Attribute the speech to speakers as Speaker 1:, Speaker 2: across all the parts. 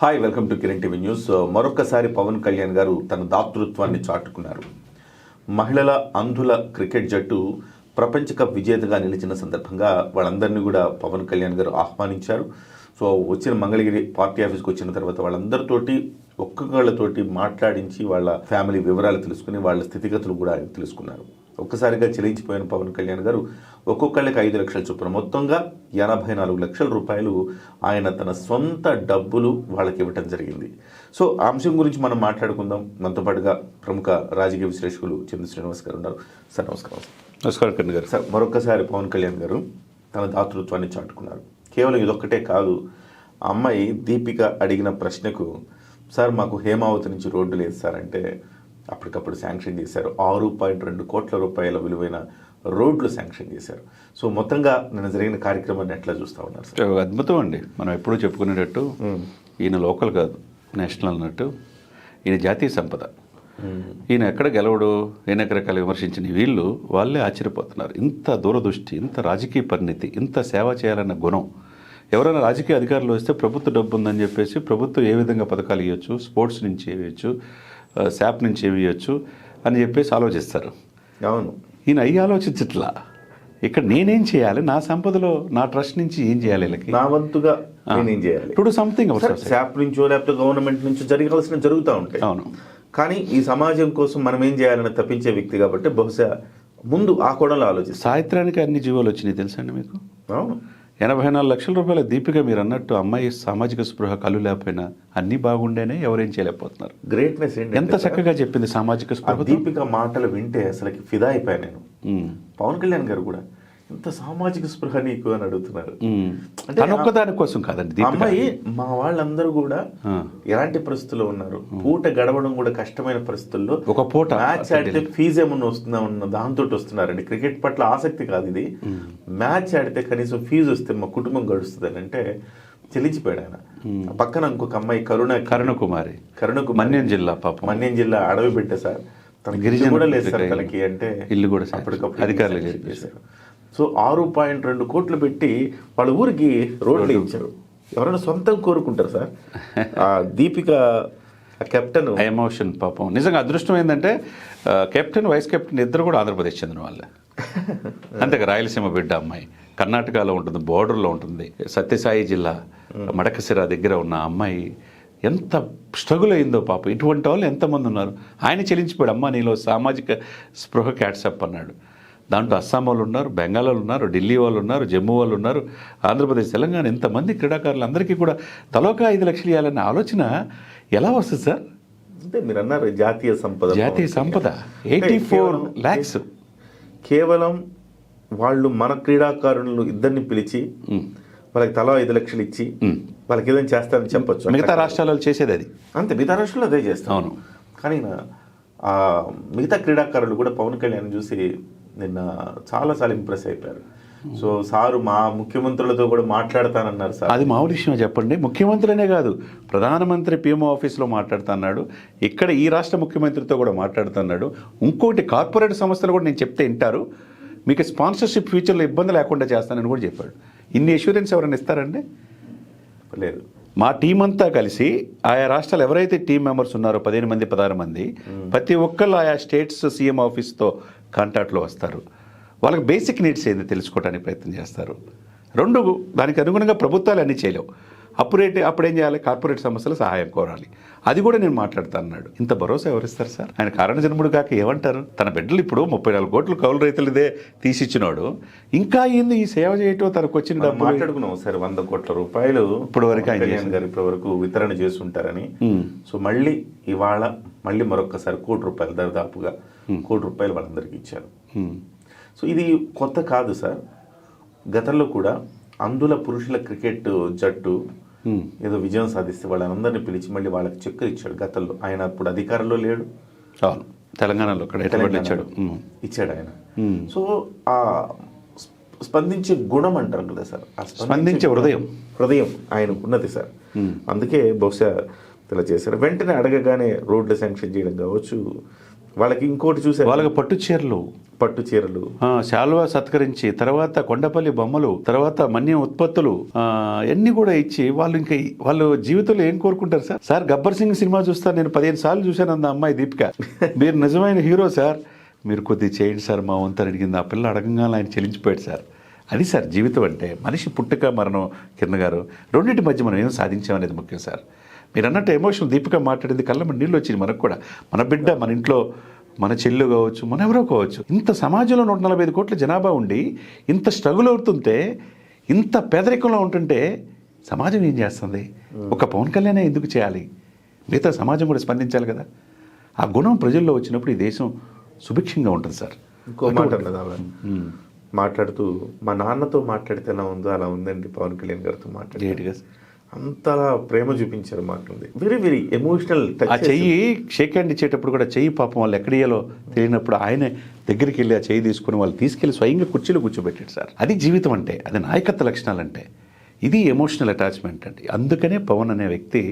Speaker 1: Hi, welcome to Kiran TV news. మరొకసారి పవన్ కళ్యాణ్ గారు తన దాతృత్వాన్ని చాటుకున్నారు. మహిళల అంధుల క్రికెట్ జట్టు ప్రపంచ కప్ విజేతగా నిలిచిన సందర్భంగా వాళ్ళందరినీ కూడా పవన్ కళ్యాణ్ గారు ఆహ్వానించారు. సో వచ్చిన మంగళగిరి పార్టీ ఆఫీస్కి వచ్చిన తర్వాత వాళ్ళందరితోటి ఒక్కొక్కళ్ళతోటి మాట్లాడించి వాళ్ళ ఫ్యామిలీ వివరాలు తెలుసుకుని వాళ్ళ స్థితిగతులు కూడా ఆయన తెలుసుకున్నారు. ఒక్కసారిగా చెల్లించిపోయిన పవన్ కళ్యాణ్ గారు ఒక్కొక్కళ్ళకి 5 లక్షల చొప్పున మొత్తంగా 84 లక్షల రూపాయలు ఆయన తన సొంత డబ్బులు వాళ్ళకి ఇవ్వటం జరిగింది. సో ఆ అంశం గురించి మనం మాట్లాడుకుందాం. మనతో పాటుగా ప్రముఖ రాజకీయ విశ్లేషకులు చంద్ర శ్రీనివాస్ గారు ఉన్నారు. సార్ నమస్కారం.
Speaker 2: నమస్కారం కరణ్ గారు.
Speaker 1: సార్, మరొకసారి పవన్ కళ్యాణ్ గారు తన దాతృత్వాన్ని చాటుకున్నారు. కేవలం ఇదొక్కటే కాదు, ఆ అమ్మాయి దీపిక అడిగిన ప్రశ్నకు సార్ మాకు హేమావతి నుంచి రోడ్డు లేదు సార్ అంటే అప్పటికప్పుడు శాంక్షన్ చేశారు. 6.2 కోట్ల రూపాయల విలువైన రోడ్లు శాంక్షన్ చేశారు. సో మొత్తంగా నిన్న జరిగిన కార్యక్రమాన్ని ఎట్లా చూస్తూ ఉన్నారు సార్?
Speaker 2: అద్భుతం అండి. మనం ఎప్పుడూ చెప్పుకునేటట్టు ఈయన లోకల్ కాదు, నేషనల్ అన్నట్టు ఈయన జాతీయ సంపద. ఈయన ఎక్కడ గెలవడు, ఈయన ఎక్కడెక్కడ విమర్శించిన వీళ్ళు వాళ్ళే ఆశ్చర్యపోతున్నారు. ఇంత దూరదృష్టి, ఇంత రాజకీయ పరిణితి, ఇంత సేవ చేయాలన్న గుణం. ఎవరైనా రాజకీయ అధికారులు వస్తే ప్రభుత్వ డబ్బు ఉందని చెప్పేసి ప్రభుత్వం ఏ విధంగా పథకాలు ఇవ్వచ్చు, స్పోర్ట్స్ నుంచి ఇవ్వచ్చు, శాప్ నుంచి ఇవ్వచ్చు అని చెప్పేసి ఆలోచిస్తారు.
Speaker 1: అవును,
Speaker 2: ఈయన అయ్యి ఆలోచించట్లా. ఇక్కడ నేనేం చేయాలి, నా సంపదలో నా ట్రస్ట్ నుంచి ఏం చేయాలి, వీళ్ళకి
Speaker 1: నా వంతుగా నేనేం చేయాలి,
Speaker 2: టు డు సంథింగ్.
Speaker 1: శాప్ నుంచో లేకపోతే గవర్నమెంట్ నుంచో జరగాల్సిన జరుగుతూ ఉంటాయి.
Speaker 2: అవును,
Speaker 1: కానీ ఈ సమాజం కోసం మనం ఏం చేయాలని తప్పించే వ్యక్తి కాబట్టి బహుశా ముందు ఆ కోణంలో ఆలోచిస్తాం.
Speaker 2: సాయంత్రానికి అన్ని జీవోలు వచ్చినాయి తెలుసండి మీకు.
Speaker 1: అవును,
Speaker 2: 84 లక్షల రూపాయల దీపిక మీరు అన్నట్టు అమ్మాయి సామాజిక స్పృహ కళ్ళు లేకపోయినా అన్నీ బాగుండేనే ఎవరేం చేయలేకపోతున్నారు.
Speaker 1: గ్రేట్నెస్
Speaker 2: ఎంత చక్కగా చెప్పింది సామాజిక స్పృహ.
Speaker 1: దీపిక మాటలు వింటే అసలుకి ఫిదా అయిపోయాను నేను. పవన్ కళ్యాణ్ గారు కూడా ఎంత సామాజిక స్పృహ నీకు అని అడుగుతున్నారు.
Speaker 2: అంటే ఒక్కదాని కోసం కాదండి,
Speaker 1: అమ్మాయి మా వాళ్ళందరూ కూడా ఎలాంటి పరిస్థితుల్లో ఉన్నారు, పూట గడవడం కూడా కష్టమైన పరిస్థితుల్లో,
Speaker 2: ఒక పూట
Speaker 1: మ్యాచ్ ఆడితే ఫీజు ఏమన్నా వస్తుందా ఉన్న దాంతో వస్తున్నారండి. క్రికెట్ పట్ల ఆసక్తి కాదు ఇది, మ్యాచ్ ఆడితే కనీసం ఫీజు వస్తే మా కుటుంబం గడుస్తుంది అంటే చెల్లించిపోయాడు ఆయన. పక్కన ఇంకొక అమ్మాయి
Speaker 2: కరుణకుమారి మన్యం జిల్లా, పాపం
Speaker 1: మన్యం జిల్లా అడవి బిడ్డ సార్, తన గిరిజన కూడా లేదు సార్ తనకి అంటే
Speaker 2: ఇల్లు కూడా
Speaker 1: అప్పటికప్పుడు
Speaker 2: అధికారులు
Speaker 1: చేశారు. సో 6.2 కోట్లు పెట్టి వాళ్ళ ఊరికి రోడ్లు ఇచ్చారు. ఎవరైనా సొంతం కోరుకుంటారు సార్? ఆ దీపిక కెప్టెన్
Speaker 2: ఎమోషన్ పాపం. నిజంగా అదృష్టం ఏంటంటే కెప్టెన్ వైస్ కెప్టెన్ ఇద్దరు కూడా ఆంధ్రప్రదేశ్ చెందిన వాళ్ళే. అంతేగా రాయలసీమ బిడ్డ అమ్మాయి, కర్ణాటకలో ఉంటుంది, బోర్డర్లో ఉంటుంది. సత్యసాయి జిల్లా మడకసిర దగ్గర ఉన్న అమ్మాయి ఎంత స్ట్రగుల్ అయిందో పాపం. ఇటువంటి వాళ్ళు ఎంతమంది ఉన్నారు. ఆయన చెల్లించిపోయాడు, అమ్మ నీలో సామాజిక స్పృహ క్యాట్సప్ అన్నాడు. దాంట్లో అస్సాం వాళ్ళు ఉన్నారు, బెంగాల్ వాళ్ళు ఉన్నారు, ఢిల్లీ వాళ్ళు ఉన్నారు, జమ్మూ వాళ్ళు ఉన్నారు, ఆంధ్రప్రదేశ్, తెలంగాణ, ఇంతమంది క్రీడాకారులు అందరికీ కూడా తలోక 5 లక్షలు ఇవ్వాలనే ఆలోచన ఎలా వస్తుంది సార్?
Speaker 1: అంటే మీరు అన్నారు జాతీయ సంపద.
Speaker 2: 84 lakhs
Speaker 1: కేవలం వాళ్ళు మన క్రీడాకారులు ఇద్దరిని పిలిచి వాళ్ళకి తలా 5 లక్షలు ఇచ్చి వాళ్ళకి ఏదైనా చేస్తారని చెప్పొచ్చు.
Speaker 2: మిగతా రాష్ట్రాలలో చేసేది అది
Speaker 1: అంతే, మిగతా రాష్ట్రాల్లో అదే చేస్తాం.
Speaker 2: అవును,
Speaker 1: కానీ మిగతా క్రీడాకారులు కూడా పవన్ కళ్యాణ్ చూసి నిన్న చాలాసార్లు ఇంప్రెస్ అయిపోయారు. సో సారు మా ముఖ్యమంత్రులతో కూడా మాట్లాడతానన్నారు సార్.
Speaker 2: అది మామూలు విషయం చెప్పండి. ముఖ్యమంత్రులనే కాదు, ప్రధానమంత్రి పిఎంఓ ఆఫీస్లో మాట్లాడుతున్నాడు, ఇక్కడ ఈ రాష్ట్ర ముఖ్యమంత్రితో కూడా మాట్లాడుతున్నాడు. ఇంకోటి కార్పొరేట్ సంస్థలు కూడా నేను చెప్తే వింటారు, మీకు స్పాన్సర్షిప్ ఫ్యూచర్లో ఇబ్బంది లేకుండా చేస్తానని కూడా చెప్పాడు. ఇన్ని అష్యూరెన్స్ ఎవరైనా ఇస్తారండి?
Speaker 1: లేదు.
Speaker 2: మా టీం అంతా కలిసి ఆయా రాష్ట్రాలు ఎవరైతే టీం మెంబర్స్ ఉన్నారో 15 మంది 16 మంది, ప్రతి ఒక్కళ్ళు ఆయా స్టేట్స్ సీఎం ఆఫీస్తో కాంటాక్ట్లో వస్తారు. వాళ్ళకి బేసిక్ నీడ్స్ ఏంది తెలుసుకోవడానికి ప్రయత్నం చేస్తారు. 2 దానికి అనుగుణంగా ప్రభుత్వాలు అన్నీ చేయలేవు. అప్పుడేం చేయాలి? కార్పొరేట్ సంస్థలు సహాయం కోరాలి. అది కూడా నేను మాట్లాడుతాను అన్నాడు. ఇంత భరోసా ఎవరిస్తారు సార్? ఆయన కారణ జన్ముడు కాక ఏమంటారు? తన బిడ్డలు ఇప్పుడు 34 కోట్లు కౌలు రైతులదే తీసిచ్చినాడు. ఇంకా ఏంది ఈ సేవ చేయటం? తనకు వచ్చిన డబ్బు
Speaker 1: మాట్లాడుకున్నాం సార్, 100 కోట్ల రూపాయలు
Speaker 2: ఇప్పుడు వరకు
Speaker 1: ఇప్పటి వరకు వితరణ చేస్తుంటారని. సో ఇవాళ మళ్ళీ మరొకసారి 1 కోటి రూపాయలు, దాదాపుగా 1 కోటి రూపాయలు వాళ్ళందరికీ ఇచ్చారు. సో ఇది కొత్త కాదు సార్. గతంలో కూడా అంధుల పురుషుల క్రికెట్ జట్టు ఏదో విజయం సాధిస్తే వాళ్ళందరినీ పిలిచి మళ్ళీ వాళ్ళకి చెక్కులు ఇచ్చాడు గతంలో. ఆయన అప్పుడు అధికారంలో లేడు.
Speaker 2: అవును, తెలంగాణలో
Speaker 1: ఇచ్చాడు ఆయన. సో ఆ స్పందించే గుణం అంటారు కదా సార్,
Speaker 2: స్పందించే
Speaker 1: హృదయం ఆయనకు ఉన్నది సార్. అందుకే బహుశా ఇలా చేశారు. వెంటనే అడగగానే రోడ్లు శాంక్షన్ చేయడం కావచ్చు, వాళ్ళకి ఇంకోటి చూసారు,
Speaker 2: వాళ్ళకి పట్టు చీరలు,
Speaker 1: పట్టు చీరలు,
Speaker 2: శాలువా సత్కరించి, తర్వాత కొండపల్లి బొమ్మలు, తర్వాత మన్యం ఉత్పత్తులు అన్నీ కూడా ఇచ్చి వాళ్ళు ఇంకా వాళ్ళు జీవితంలో ఏం కోరుకుంటారు sir? Sir Gabbar Singh cinema చూస్తారు, నేను 15 సార్లు చూశాను అంద అమ్మాయి దీపిక. మీరు నిజమైన హీరో సార్, మీరు కొద్దిగా చేయండి సార్ మా వంతు అడిగింది. ఆ పిల్ల అడగంగానే ఆయన చెల్లించిపోయాడు సార్. అది సార్ జీవితం అంటే. మనిషి పుట్టుక మరణం కిరణ్ గారు, రెండింటి మధ్య మనం ఏం సాధించామనేది ముఖ్యం సార్. మీరు అన్నట్టు ఎమోషనల్ దీపిక మాట్లాడింది, కళ్ళ మన నీళ్ళు వచ్చింది మనకు కూడా. మన బిడ్డ మన ఇంట్లో, మన చెల్లు కావచ్చు, మన ఎవరో కావచ్చు, ఇంత సమాజంలో 145 కోట్ల జనాభా ఉండి ఇంత స్ట్రగుల్ అవుతుంటే, ఇంత పేదరికంలో ఉంటుంటే సమాజం ఏం చేస్తుంది? ఒక పవన్ కళ్యాణ్ ఎందుకు చేయాలి? మిగతా సమాజం కూడా స్పందించాలి కదా. ఆ గుణం ప్రజల్లో వచ్చినప్పుడు ఈ దేశం సుభిక్షంగా ఉంటుంది సార్.
Speaker 1: ఇంకో మాట అన్నది ఆమె మాట్లాడుతూ, మా నాన్నతో మాట్లాడితే ఎలా ఉందో అలా ఉందండి పవన్ కళ్యాణ్ గారితో మాట్లాడి. అంతలా ప్రేమ చూపించారు మాట్లాడింది. Very very emotional.
Speaker 2: ఆ చెయ్యి షేక్ హ్యాండ్ ఇచ్చేటప్పుడు కూడా చెయ్యి పాపం వాళ్ళు ఎక్కడియాలో తెలియనప్పుడు ఆయనే దగ్గరికి వెళ్ళి ఆ చెయ్యి తీసుకుని వాళ్ళు తీసుకెళ్లి స్వయంగా కుర్చీలో కూర్చోబెట్టాడు సార్. అది జీవితం అంటే, అది నాయకత్వ లక్షణాలు అంటే. ఇది ఎమోషనల్ అటాచ్మెంట్ అండి. అందుకనే పవన్ అనే వ్యక్తి,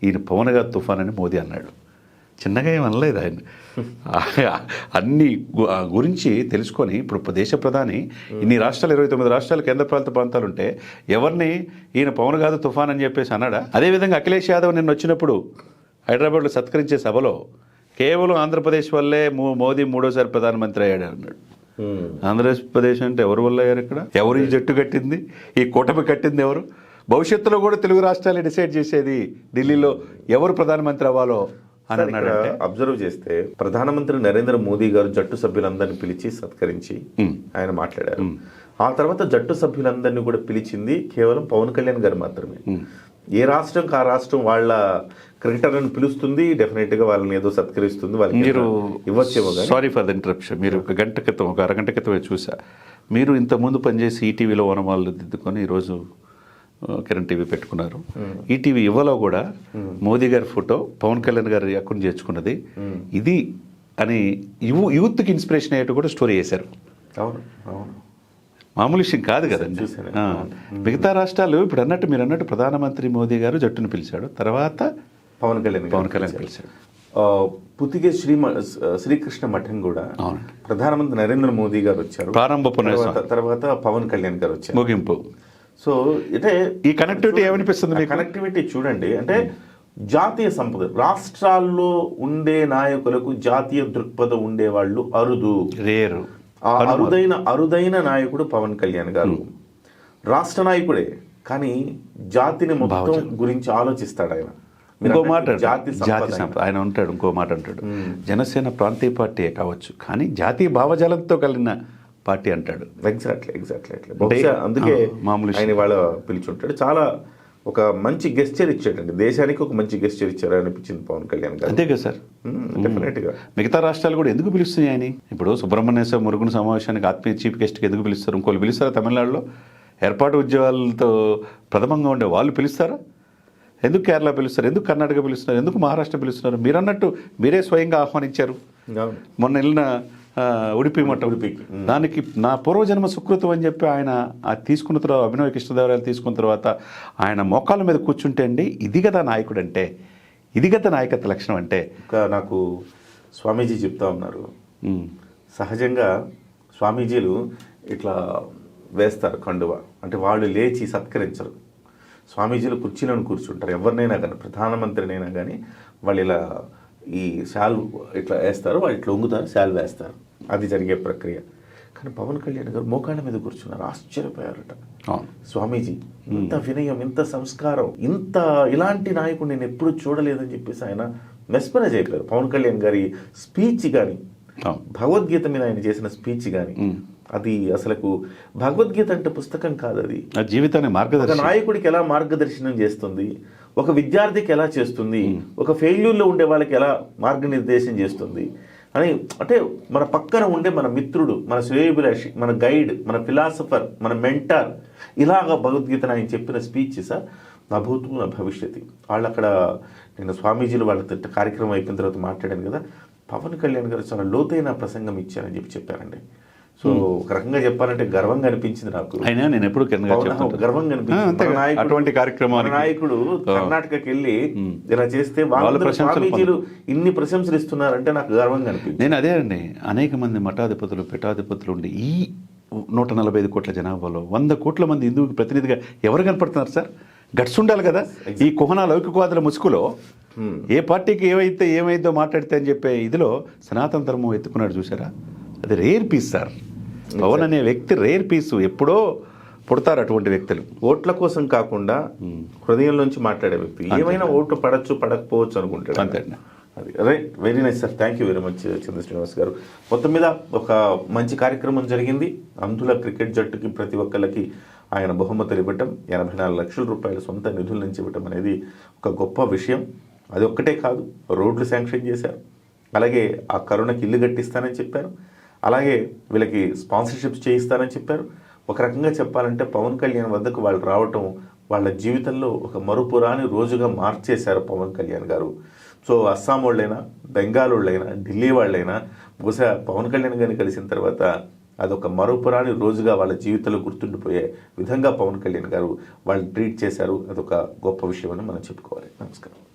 Speaker 2: ఈయన పవన్గా తుఫాన్ అని మోదీ అన్నాడు. చిన్నగా ఏం అనలేదు ఆయన. అన్ని గురించి తెలుసుకొని ఇప్పుడు దేశ ప్రధాని ఇన్ని రాష్ట్రాలు, 29 రాష్ట్రాలు, కేంద్రపాలిత ప్రాంతాలు ఉంటే ఎవరిని ఈయన పవన్ కాదు తుఫాన్ అని చెప్పేసి అన్నాడా? అదేవిధంగా అఖిలేష్ యాదవ్ నిన్న వచ్చినప్పుడు హైదరాబాద్లో సత్కరించే సభలో కేవలం ఆంధ్రప్రదేశ్ వల్లే మోదీ 3వ ప్రధానమంత్రి అయ్యాడు అన్నాడు. ఆంధ్రప్రదేశ్ అంటే ఎవరి వల్ల అయ్యారు? ఇక్కడ ఎవరు ఈ జట్టు కట్టింది? ఈ కూటమి కట్టింది ఎవరు? భవిష్యత్తులో కూడా తెలుగు రాష్ట్రాలే డిసైడ్ చేసేది ఢిల్లీలో ఎవరు ప్రధానమంత్రి అవ్వాలో అని అన్నాడంటే.
Speaker 1: అబ్జర్వ్ చేస్తే ప్రధానమంత్రి నరేంద్ర మోదీ గారు జట్టు సభ్యులందరినీ పిలిచి సత్కరించి ఆయన మాట్లాడారు. ఆ తర్వాత జట్టు సభ్యులందరినీ కూడా పిలిచింది కేవలం పవన్ కళ్యాణ్ గారు మాత్రమే. ఏ రాష్ట్రం ఆ రాష్ట్రం వాళ్ళ క్రికెటర్లను పిలుస్తుంది, డెఫినెట్ గా వాళ్ళని ఏదో సత్కరిస్తుంది, వాళ్ళకి
Speaker 2: మీరు
Speaker 1: ఇవ్వచ్చేమో.
Speaker 2: Sorry for the interruption. మీరు ఒక గంట క్రితం, ఒక అరగంట క్రితమే చూసా. మీరు ఇంతకుముందు పనిచేసి ఈటీవీలో వనమాలు దిద్దుకొని ఈరోజు కిరణ్ టీవీ పెట్టుకున్నారు. ఈటీవీ యువలో కూడా మోదీ గారి ఫోటో పవన్ కళ్యాణ్ గారి అకౌంట్ చేర్చుకున్నది ఇది అని యూత్కి ఇన్స్పిరేషన్ అయ్యేట్టు కూడా స్టోరీ చేశారు.
Speaker 1: అవును అవును,
Speaker 2: మామూలు విషయం కాదు కదండి. మిగతా రాష్ట్రాలు ఇప్పుడు అన్నట్టు, మీరు అన్నట్టు ప్రధానమంత్రి మోదీ గారు జట్టును పిలిచాడు, తర్వాత
Speaker 1: పవన్ కళ్యాణ్
Speaker 2: పిలిచాడు.
Speaker 1: పుతిగే శ్రీకృష్ణ మఠం కూడా ప్రధానమంత్రి నరేంద్ర మోదీ గారు వచ్చారు,
Speaker 2: ప్రారంభ
Speaker 1: తర్వాత పవన్ కళ్యాణ్ గారు వచ్చారు,
Speaker 2: ముగింపు.
Speaker 1: సో అంటే
Speaker 2: ఈ కనెక్టివిటీ ఏమనిపిస్తుంది?
Speaker 1: కనెక్టివిటీ చూడండి, అంటే జాతీయ సంపద, రాష్ట్రాల్లో ఉండే నాయకులకు జాతీయ దృక్పథం ఉండేవాళ్ళు అరుదు,
Speaker 2: రేరు.
Speaker 1: అరుదైన నాయకుడు పవన్ కళ్యాణ్ గారు. రాష్ట్ర నాయకుడే, కానీ జాతిని మొత్తం గురించి ఆలోచిస్తాడు ఆయన.
Speaker 2: ఇంకో మాట, జాతి సంపద ఆయన ఉంటాడు. ఇంకో మాట అంటాడు, జనసేన ప్రాంతీయ పార్టీ కావచ్చు కానీ జాతీయ భావజాలంతో కలిగిన పార్టీ అంటాడు.
Speaker 1: ఎగ్జాక్ట్లీ. అందుకే ఆయన వాళ్ళ పిలిచుంటాడు. చాలా ఒక మంచి గెస్చర్ ఇచ్చాడండి దేశానికి, ఒక మంచి గెస్చర్ ఇచ్చారు అనిపించింది పవన్ కళ్యాణ్ గారు.
Speaker 2: అంతే కదా సార్.
Speaker 1: డెఫినెట్ గా
Speaker 2: మిగతా రాష్ట్రాలు కూడా ఎందుకు పిలుస్తున్నాయి ఆయన? ఇప్పుడు సుబ్రహ్మణ్యేశ్వర మురుగును సమావేశానికి ఆత్మీయ చీఫ్ గెస్ట్కి ఎందుకు పిలుస్తారు? ఇంకోళ్ళు పిలుస్తారా? తమిళనాడులో ఏర్పాటు ఉద్యోగాలతో ప్రథమంగా ఉండే వాళ్ళు పిలుస్తారా? ఎందుకు కేరళ పిలుస్తారు? ఎందుకు కర్ణాటక పిలుస్తున్నారు? ఎందుకు మహారాష్ట్ర పిలుస్తున్నారు? మీరు అన్నట్టు మీరే స్వయంగా ఆహ్వానించారు. మొన్న వెళ్ళిన ఉడిపి మఠంకి దానికి నా పూర్వజన్మ సుకృతం అని చెప్పి ఆయన తీసుకున్న తర్వాత, అభినవ కృష్ణదేవరాయలు తీసుకున్న తర్వాత ఆయన మోకాళ్ళ మీద కూర్చుంటే అండి, ఇది కదా నాయకుడు అంటే, ఇది కదా నాయకత్వ లక్షణం అంటే.
Speaker 1: ఇంకా నాకు స్వామీజీ చెప్తా ఉన్నారు, సహజంగా స్వామీజీలు ఇట్లా వేస్తారు కండువ, అంటే వాళ్ళు లేచి సత్కరించరు. స్వామీజీలు కుర్చీలను కూర్చుంటారు, ఎవరినైనా కానీ, ప్రధానమంత్రినైనా కానీ వాళ్ళు ఇలా ఈ శాల్ ఇట్లా వేస్తారు, వాళ్ళు ఇట్లా వంగుతారు, శాల్ వేస్తారు, అది జరిగే ప్రక్రియ. కానీ పవన్ కళ్యాణ్ గారు మోకాళ్ళ మీద కూర్చున్నారు, ఆశ్చర్యపోయారట. స్వామీజీ ఇంత వినయం, ఇంత సంస్కారం, ఇలాంటి నాయకుడు నేను ఎప్పుడు చూడలేదని చెప్పేసి ఆయన మెస్మరైజ్ అయిపోయారు. పవన్ కళ్యాణ్ గారి స్పీచ్ కానీ, భగవద్గీత మీద ఆయన చేసిన స్పీచ్ కానీ, అది అసలుకు భగవద్గీత అంటే పుస్తకం కాదు, అది
Speaker 2: జీవితాన్ని మార్గదర్శనం.
Speaker 1: నాయకుడికి ఎలా మార్గదర్శనం చేస్తుంది, ఒక విద్యార్థికి ఎలా చేస్తుంది, ఒక ఫెయిల్యూర్లో ఉండే వాళ్ళకి ఎలా మార్గనిర్దేశం చేస్తుంది అని. అంటే మన పక్కన ఉండే మన మిత్రుడు, మన శ్రేయోభిలాషి, మన గైడ్, మన ఫిలాసఫర్, మన మెంటార్, ఇలాగా భగవద్గీతను ఆయన చెప్పిన స్పీచ్ సార్, నా భూతం నా భవిష్యత్తు. వాళ్ళు అక్కడ, నేను స్వామీజీలు వాళ్ళ కార్యక్రమం అయిపోయిన తర్వాత మాట్లాడాను కదా, పవన్ కళ్యాణ్ గారు చాలా లోతైన ప్రసంగం ఇచ్చారని చెప్పారండి. సో ఒక రకంగా చెప్పాలంటే గర్వంగా అనిపించింది నాకు.
Speaker 2: అయినా నేను ఎప్పుడు కిందగా
Speaker 1: అవునా?
Speaker 2: చెప్తుంటాను.
Speaker 1: గర్వంగా అనిపించింది.
Speaker 2: అంతే
Speaker 1: మన
Speaker 2: కదా.
Speaker 1: నాయకుడు-
Speaker 2: అటువంటి కార్యక్రమానికి-
Speaker 1: మన నాయకుడు కర్ణాటకకి వెళ్ళి ఇలా చేస్తే
Speaker 2: వాళ్ళ
Speaker 1: వాళ్ళ
Speaker 2: ప్రశంసలు
Speaker 1: స్వామీజీలు ఇన్ని ప్రశంసలు ఇస్తున్నారంటే నాకు గర్వంగా అనిపించింది.
Speaker 2: నేను అదే అండి, అనేక మంది మఠాధిపతులు పీఠాధిపతులు ఉండి ఈ 145 కోట్ల జనాభాలో 100 కోట్ల మంది హిందువుకి ప్రతినిధిగా ఎవరు కనపడుతున్నారు సార్? గట్స్ ఉండాలి కదా. ఈ కుహనా లౌకికవాదుల ముసుగులో ఏ పార్టీకి ఏమైందో మాట్లాడితే అని చెప్పే ఇదిలో సనాతన ధర్మం ఎత్తుకున్నాడు చూసారా, అది రేర్ పీస్ సార్. పవన్ అనే వ్యక్తి రేర్ పీసు. ఎప్పుడో పుడతారు అటువంటి వ్యక్తులు.
Speaker 1: ఓట్ల కోసం కాకుండా హృదయంలోంచి మాట్లాడే వ్యక్తి. ఏమైనా ఓట్లు పడచ్చు పడకపోవచ్చు అనుకుంటాడు.
Speaker 2: అంతే అండి.
Speaker 1: అది right. Very nice sir. Thank you very much Chandra Srinivas గారు. మొత్తం మీద ఒక మంచి కార్యక్రమం జరిగింది. అంధుల క్రికెట్ జట్టుకి ప్రతి ఒక్కళ్ళకి ఆయన బహుమతులు ఇవ్వటం, 84 లక్షల రూపాయల సొంత నిధుల నుంచి ఇవ్వటం అనేది ఒక గొప్ప విషయం. అది ఒక్కటే కాదు, రోడ్లు శాంక్షన్ చేశారు, అలాగే ఆ కరోనాకి ఇల్లు కట్టిస్తానని చెప్పారు, అలాగే వీళ్ళకి స్పాన్సర్షిప్స్ చేయిస్తానని చెప్పారు. ఒక రకంగా చెప్పాలంటే పవన్ కళ్యాణ్ వద్దకు వాళ్ళు రావటం వాళ్ళ జీవితంలో ఒక మరుపురాని రోజుగా మార్చేశారు పవన్ కళ్యాణ్ గారు. సో అస్సాం వాళ్ళైనా, బెంగాల్ వాళ్ళైనా, ఢిల్లీ వాళ్ళైనా బహుశా పవన్ కళ్యాణ్ గారిని కలిసిన తర్వాత అదొక మరుపురాని రోజుగా వాళ్ళ జీవితంలో గుర్తుండిపోయే విధంగా పవన్ కళ్యాణ్ గారు వాళ్ళు ట్రీట్ చేశారు. అదొక గొప్ప విషయం అని మనం చెప్పుకోవాలి. నమస్కారం.